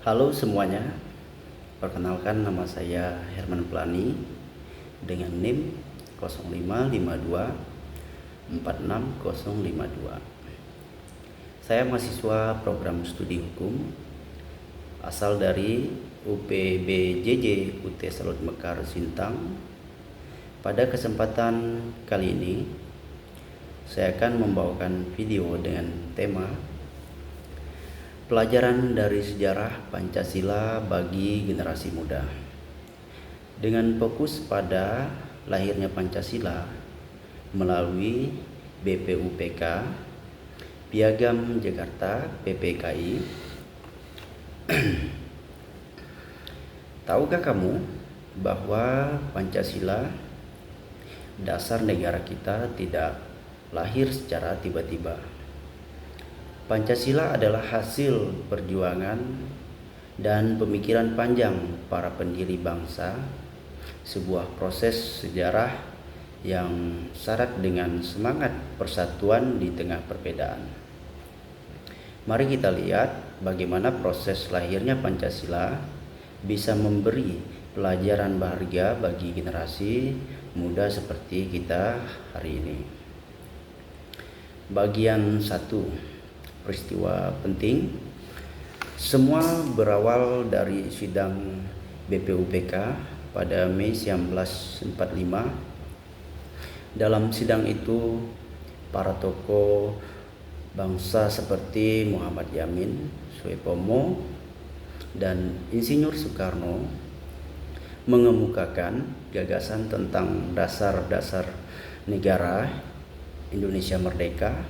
Halo semuanya, perkenalkan nama saya Herman Plani dengan NIM 055246052. Saya mahasiswa program studi hukum asal dari UPBJJ UT Salut Mekar Sintang. Pada kesempatan kali ini saya akan membawakan video dengan tema pelajaran dari sejarah Pancasila bagi generasi muda, dengan fokus pada lahirnya Pancasila melalui BPUPK, Piagam Jakarta PPKI. Tahukah kamu bahwa Pancasila, dasar negara kita, tidak lahir secara tiba-tiba? Pancasila adalah hasil perjuangan dan pemikiran panjang para pendiri bangsa, sebuah proses sejarah yang syarat dengan semangat persatuan di tengah perbedaan. Mari kita lihat bagaimana proses lahirnya Pancasila bisa memberi pelajaran berharga bagi generasi muda seperti kita hari ini. Bagian 1. Peristiwa penting. Semua berawal dari sidang BPUPK pada Mei 1945. Dalam sidang itu, para tokoh bangsa seperti Muhammad Yamin, Soepomo, dan Insinyur Soekarno mengemukakan gagasan tentang dasar-dasar negara Indonesia merdeka.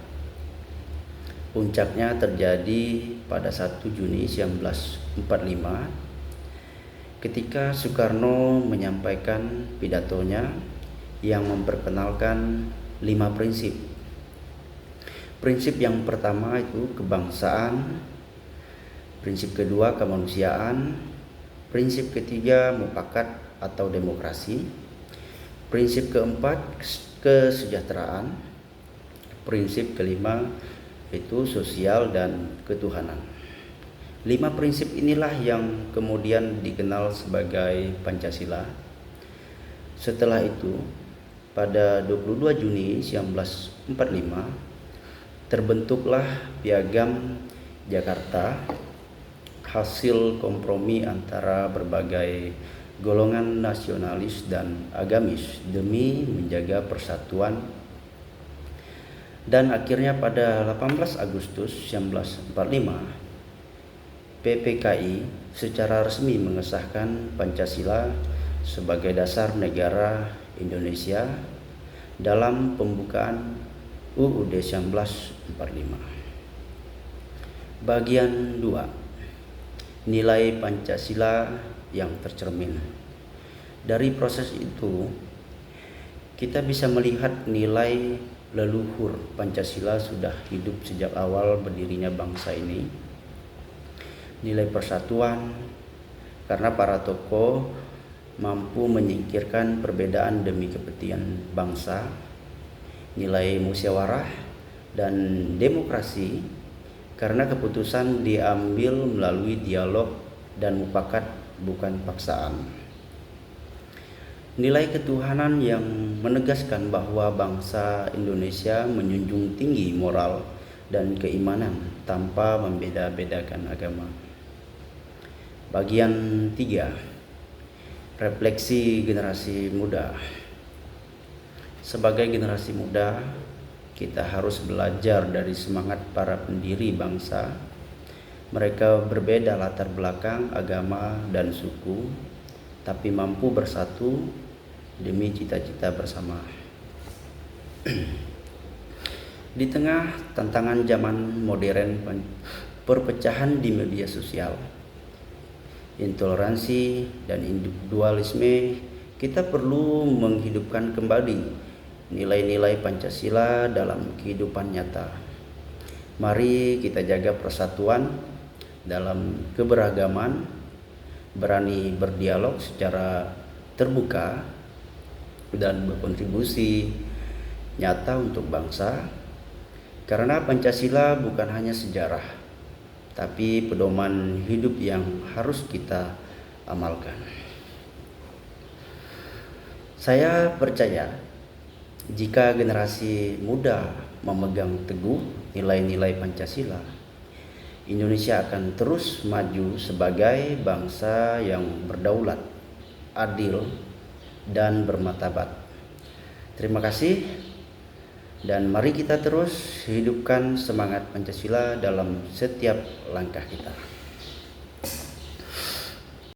Puncaknya terjadi pada 1 Juni 1945 ketika Soekarno menyampaikan pidatonya yang memperkenalkan 5 prinsip. Prinsip yang pertama itu kebangsaan, prinsip kedua kemanusiaan, prinsip ketiga mufakat atau demokrasi, prinsip keempat kesejahteraan, prinsip kelima itu sosial dan ketuhanan. 5 prinsip inilah yang kemudian dikenal sebagai Pancasila. Setelah itu, pada 22 Juni 1945 terbentuklah Piagam Jakarta, hasil kompromi antara berbagai golongan nasionalis dan agamis demi menjaga persatuan. Dan akhirnya pada 18 Agustus 1945 PPKI secara resmi mengesahkan Pancasila sebagai dasar negara Indonesia dalam pembukaan UUD 1945. Bagian 2. Nilai Pancasila yang tercermin. Dari proses itu kita bisa melihat nilai leluhur Pancasila sudah hidup sejak awal berdirinya bangsa ini. Nilai persatuan, karena para tokoh mampu menyingkirkan perbedaan demi kepentingan bangsa. Nilai musyawarah dan demokrasi, karena keputusan diambil melalui dialog dan mufakat, bukan paksaan. Nilai ketuhanan yang menegaskan bahwa bangsa Indonesia menjunjung tinggi moral dan keimanan tanpa membeda-bedakan agama. Bagian 3. Refleksi generasi muda. Sebagai generasi muda, kita harus belajar dari semangat para pendiri bangsa. Mereka berbeda latar belakang, agama, dan suku, tapi mampu bersatu demi cita-cita bersama. Di tengah tantangan zaman modern, perpecahan di media sosial, intoleransi dan individualisme, kita perlu menghidupkan kembali nilai-nilai Pancasila dalam kehidupan nyata. Mari kita jaga persatuan dalam keberagaman, berani berdialog secara terbuka, dan berkontribusi nyata untuk bangsa, karena Pancasila bukan hanya sejarah, tapi pedoman hidup yang harus kita amalkan. Saya percaya jika generasi muda memegang teguh nilai-nilai Pancasila, Indonesia akan terus maju sebagai bangsa yang berdaulat, adil, dan bermartabat. Terima kasih, dan mari kita terus hidupkan semangat Pancasila dalam setiap langkah kita.